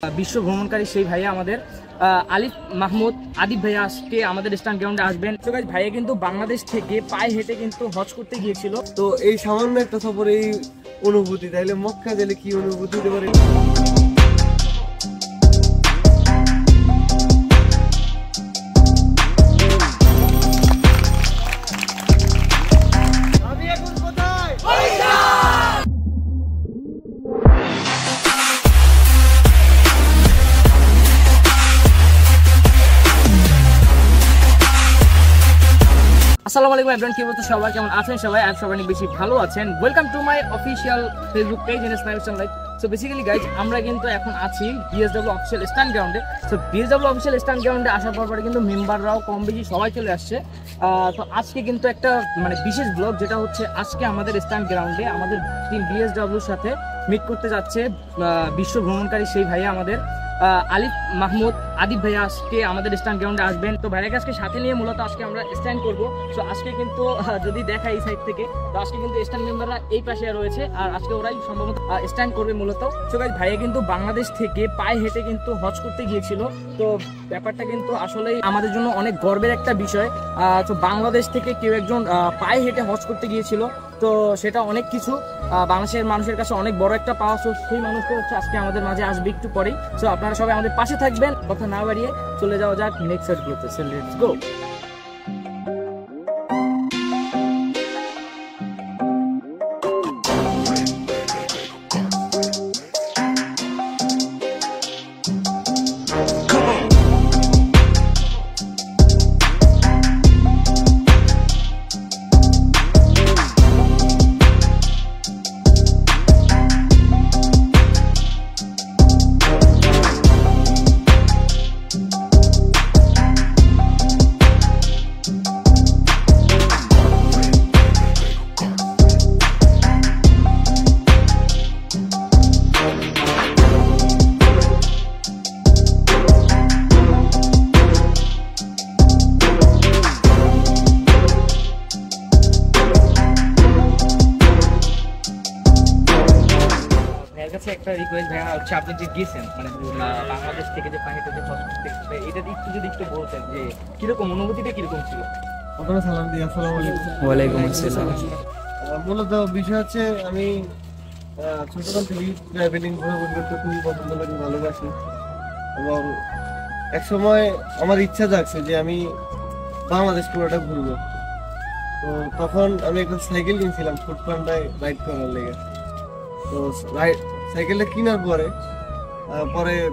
বিশ্ব ভ্রমণকারী সেই ভাইয়া আমাদের আলিফ মাহমুদ আদিব ভাইয়া আজকে আমাদের স্ট্যান্ড গ্রাউন্ডে আসবেন। তো গাইস ভাইয়া কিন্তু বাংলাদেশ থেকে পায়ে হেঁটে কিন্তু হজ করতে গিয়েছিল। তো এই সামান্য একটা সফরে এই অনুভূতি, তাইলে মক্কা গেলে কি অনুভূতি হতে পারে। আসসালামু আলাইকুম এভরিওয়ান, কি বলতে সবাই কেমন আছেন? সবাই অনেক বেশি ভালো আছেন। Welcome to my official facebook page in Snipes live. So basically guys আমরা কিন্তু এখন আছি বিএসডব্লিউ অফিশিয়াল স্ট্যান্ড গ্রাউন্ডে। সো বিএসডব্লিউ অফিশিয়াল স্ট্যান্ড গ্রাউন্ডে আসার পরে কিন্তু মেম্বাররাও কম বেশি সবাই চলে আসছে। তো আজকে কিন্তু একটা বিশেষ ব্লগ, যেটা হচ্ছে আজকে আমাদের স্ট্যান্ড গ্রাউন্ডে আমাদের টিম বিএসডব্লিউর সাথে মিট করতে যাচ্ছে বিশ্ব ভ্রমণকারী সেই ভাইয়া আমাদের আলিফ মাহমুদ আদিব ভাইয়া আজকে আমাদের স্ট্যান্ড গ্রাউন্ডে আসবেন। তো ভাইয়াকে আজকে সাথে নিয়ে মূলত আজকে আমরা স্ট্যান্ড করবো। সো আজকে কিন্তু যদি দেখা এই সাইড থেকে, তো আজকে কিন্তু স্ট্যান্ড মেম্বাররা এই পাশে রয়েছে, আর আজকে ওরাই সম্ভবত স্ট্যান্ড করবে মূলত। সো গাইস ভাইয়া কিন্তু বাংলাদেশ থেকে পায়ে হেঁটে কিন্তু হজ করতে গিয়েছিল। তো ব্যাপারটা কিন্তু আসলেই আমাদের জন্য অনেক গর্বের একটা বিষয়। তো বাংলাদেশ থেকে কেউ একজন পায়ে হেঁটে হজ করতে গিয়েছিল, তো সেটা অনেক কিছু বাংলাদেশের মানুষের কাছে অনেক বড় একটা পাওয়া। সো সেই মানুষটা হচ্ছে আজকে আমাদের মাঝে আসবে একটু পরেই। সো আপনারা সবাই আমাদের পাশে থাকবেন। কথা না বাড়িয়ে চলে যাওয়া যাক নেক্সট ভিডিওতে। So let's go. একটা রিকোয়েস্ট ভাইয়া হচ্ছে, আপনি যে গিয়েছেন বাংলাদেশ থেকে যে পায়ে হেঁটে হজ করতে, এটা যদি একটু বলতেন যে কিরকম অনুভূতিটা কিরকম ছিল। আপনারা সালাম দিই। আসসালামু আলাইকুম। ওয়ালাইকুম আসসালাম। মূলত বিষয় হচ্ছে আমি ছোটকাল থেকেই ট্রাভেলিং ঘোরাঘুরি করতে খুবই পছন্দ করি, ভালোবাসি, এবং এক সময় আমার ইচ্ছা জাগছে যে আমি বাংলাদেশ পুরোটা ঘুরবো। তো তখন আমি একটা সাইকেল কিনছিলাম ফুটপান্ডায় রাইড করার লেগে। তো সাইকেলটা কেনার পরে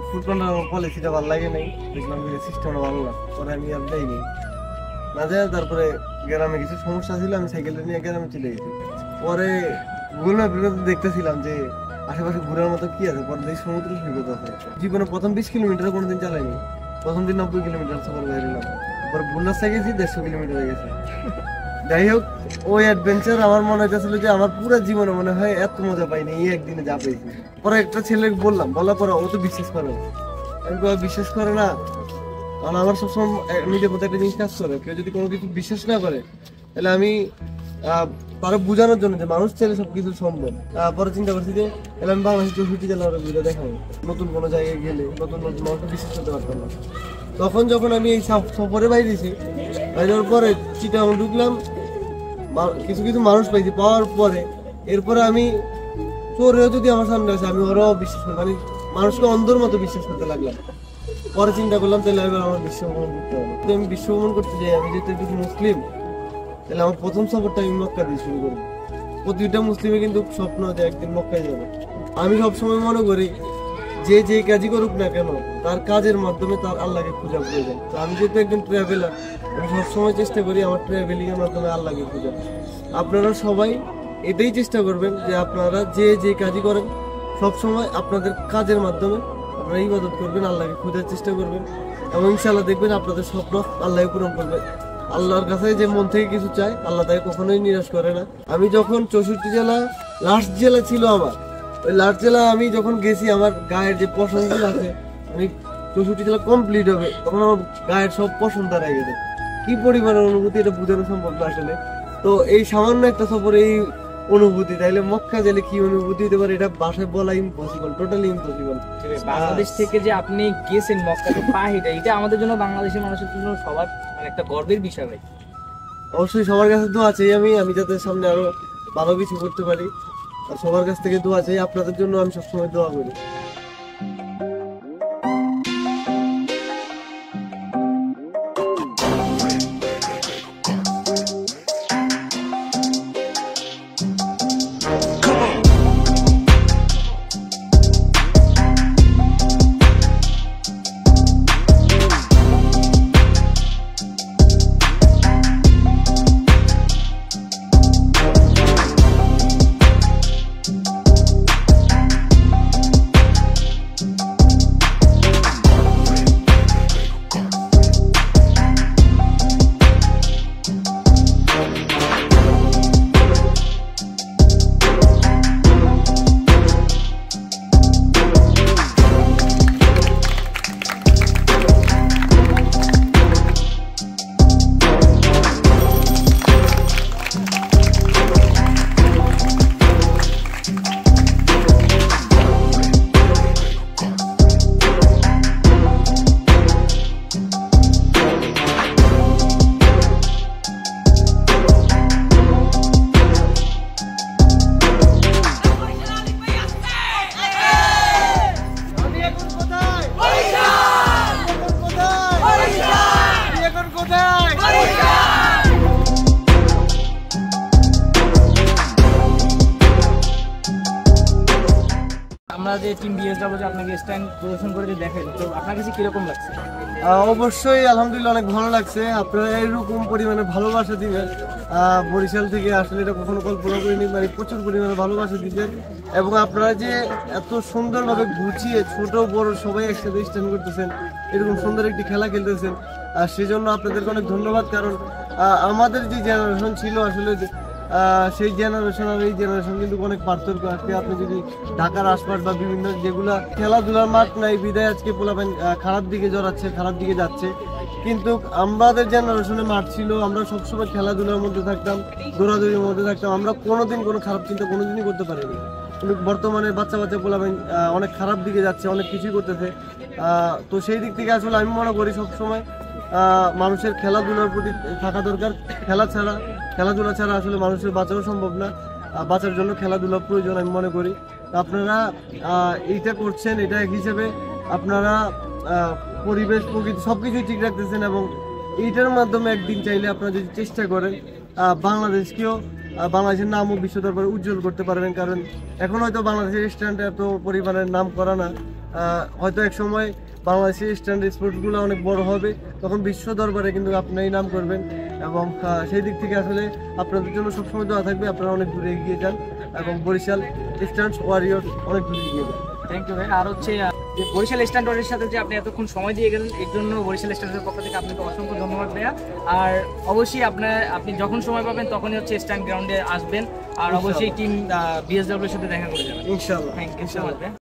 ফুটপান্ডার পলিসিটা ভালো লাগে নাই, দেখলাম যে সিস্টেমটা ভালো না, পরে আমি আর যাইনি না যায়। তারপরে গ্রামে কিছু সমস্যা ছিল, আমি সাইকেলটা নিয়ে গ্রামে চলে গেছি। পরে গুগল ম্যাপে দেখতেছিলাম যে আশেপাশে ঘোরার মতো কি আছে, পরে দেখি সমুদ্র সৈকত আছে। জীবনে প্রথম 20 কিলোমিটার কোনোদিন চালাইনি, প্রথম দিন 90 কিলোমিটার সফর বেরোলাম, পরে বুনার সাইকেল 150 কিলোমিটার হয়ে গেছে। যাই হোক, ওই অ্যাডভেঞ্চার আমার মনে হইতেছিল যে আমার পুরো জীবনে মনে হয় এত মজা পাইনি এই একদিনে যা পেয়েছি। পরে একটা ছেলেকে বলার পরে ও তো বিশ্বাস করে না। আমি বিশ্বাস করে না, কারণ আমার সবসময় নিজের মধ্যে একটা জিনিস কাজ করে, কেউ যদি কোনো কিছু বিশ্বাস না করে তাহলে আমি তারা বোঝানোর জন্য যে মানুষ চাইলে সবকিছু সম্ভব। পরে চিন্তা করছি যে তাহলে আমি বাংলাদেশের 64 জেলা ঘুরে দেখাবো, নতুন কোনো জায়গায় গেলে নতুন নতুন মানুষকে বিশ্বাস করতে পারতাম না। তখন যখন আমি এই সফরে বাইরেছি, বাইরের পরে চিটাগাং ঢুকলাম, কিছু কিছু মানুষ পাইছি, পাওয়ার পরে এরপরে আমি চোরেও যদি আমার সামনে আছে আমি ওরাও বিশ্বাস করি, মানুষকে অন্ধর মতো বিশ্বাস করতে লাগলাম। পরে চিন্তা করলাম তাহলে আমার বিশ্ব ভ্রমণ করতে হবে। আমি বিশ্ব ভ্রমণ করতে যাই, আমি যেহেতু একটু মুসলিম, তাহলে আমার প্রথম সফরটা আমি মক্কা দিয়ে শুরু করবো। প্রতিটা মুসলিমে কিন্তু স্বপ্ন যে একদিন মক্কায় যাবে। আমি সবসময় মনে করি যে যে কাজই করুক না কেন, তার কাজের মাধ্যমে তার আল্লাহকে খোঁজা প্রয়োজন। তো আমি যেহেতু একজন ট্রাভেলার, আমি সবসময় চেষ্টা করি আমার ট্রাভেলিং এর মাধ্যমে আল্লাহকে খোঁজা। আপনারা সবাই এটাই চেষ্টা করবেন যে আপনারা যে যে কাজই করেন সবসময় আপনাদের কাজের মাধ্যমে আপনারা ইবাদত করবেন, আল্লাহকে খোঁজার চেষ্টা করবেন, এবং ইনশাআল্লাহ দেখবেন আপনাদের স্বপ্ন আল্লাহ পূরণ করবে। আল্লাহর কাছে যে মন থেকে কিছু চায় আল্লাহ তাকে কখনোই নিরাশ করে না। আমি যখন 64 জেলা লাস্ট জেলা ছিল আমার, ওই লাস্ট জেলা আমি যখন গেছি, আমার গায়ের যে পছন্দগুলো আছে, আমি 64 জেলা কমপ্লিট হবে তখন আমার গায়ের সব পছন্দ হারিয়ে গেছে। কি পরিমাণের অনুভূতি এটা বোঝানো সম্ভব না আসলে। তো এই সামান্য একটা সফরে এই অনুভূতি, তাইলে মক্কা গেলে কি অনুভূতি হতে পারে এটা ভাষায় বলা ইম্পসিবল, টোটালি ইম্পসিবল। বাংলাদেশ থেকে যে আপনি গেছেন মক্কাতে পা হেঁটে, এটা আমাদের জন্য বাংলাদেশের মানুষের জন্য সবার মানে একটা গর্বের বিষয় ভাই। অবশ্যই সবার কাছে দোয়া চাই আমি যাতে সামনে আরো ভালো কিছু করতে পারি, আর সবার কাছ থেকে দোয়া চাই। আপনাদের জন্য আমি সবসময় দোয়া করি। আমরা যে টিম বিএসডব্লিউ যে আপনাকে স্ট্যান্ড প্রদর্শন করে যে দেখাইলো, তো আপনার কাছে কিরকম লাগছে? অবশ্যই আলহামদুলিল্লাহ অনেক ভালো লাগছে। আপনারা এরকম পরিমাণে ভালোবাসা দিবেন, বরিশাল থেকে আসলে এটা কখনো কল্পনা করিনি, মানে প্রচুর পরিমাণে ভালোবাসা দিবেন। এবং আপনারা যে এত সুন্দরভাবে গুছিয়ে ছোট বড় সবাই একসাথে স্ট্যান্ড করতেছেন, এরকম সুন্দর একটি খেলা খেলতেছেন, আর সেজন্য আপনাদেরকে অনেক ধন্যবাদ। কারণ আমাদের যে জেনারেশন ছিল আসলে সেই জেনারেশন আর এই জেনারেশন কিন্তু অনেক পার্থক্য। আজকে আপনি যদি ঢাকার আশপাশ বা বিভিন্ন যেগুলা খেলাধুলার মাঠ নাই বিদায় আজকে পোলাবেন খারাপ দিকে জড়াচ্ছে, খারাপ দিকে যাচ্ছে। কিন্তু আমাদের জেনারেশনে মাঠ ছিল, আমরা সবসময় খেলাধুলার মধ্যে থাকতাম, দৌড়াদৌড়ির মধ্যে থাকতাম, আমরা কোনোদিন কোনো খারাপ চিন্তা কোনোদিনই করতে পারিনি। কিন্তু বর্তমানে বাচ্চা পোলাবেন অনেক খারাপ দিকে যাচ্ছে, অনেক কিছুই করতেছে। তো সেই দিক থেকে আসলে আমি মনে করি সবসময় মানুষের খেলাধুলার প্রতি থাকা দরকার। খেলাধুলা ছাড়া আসলে মানুষের বাঁচানো সম্ভব না, বাঁচার জন্য খেলাধুলা প্রয়োজন আমি মনে করি। আপনারা এইটা করছেন, এটা এক হিসেবে আপনারা পরিবেশ প্রকৃতি সবকিছুই ঠিক রাখতেছেন, এবং এইটার মাধ্যমে একদিন চাইলে আপনারা যদি চেষ্টা করেন বাংলাদেশকেও, বাংলাদেশের নামও বিশ্ব দরবারে উজ্জ্বল করতে পারবেন। কারণ এখন হয়তো বাংলাদেশের স্ট্যান্ড এত পরিমাণের নাম করা না, হয়তো এক সময় বাংলাদেশের স্ট্যান্ড স্পোর্টসগুলো অনেক বড় হবে, তখন বিশ্ব দরবারে কিন্তু আপনারই নাম করবেন। এবং সেই দিক থেকে আসলে আপনাদের জন্য সবসময় দোয়া থাকবে, আপনারা অনেক দূরে এগিয়ে যান এবং বরিশাল স্ট্যান্ডস ওয়ারিয়র অনেক দূরে এগিয়ে যান। থ্যাংক ইউ ভাই। আর হচ্ছে যে বরিশাল স্ট্যান্ড ওয়ারিয়রের সাথে যে আপনি এতক্ষণ সময় দিয়ে গেলেন, এর জন্য বরিশাল স্ট্যান্ডের পক্ষ থেকে আপনাকে অসংখ্য ধন্যবাদ ভাইয়া। আর অবশ্যই আপনি যখন সময় পাবেন তখনই হচ্ছে স্ট্যান্ড গ্রাউন্ডে আসবেন, আর অবশ্যই টিম বিএসডব্লিউর সাথে দেখা করে যাবেন ইনশাআল্লাহ। থ্যাংক ইউ সো মাচ ভাই।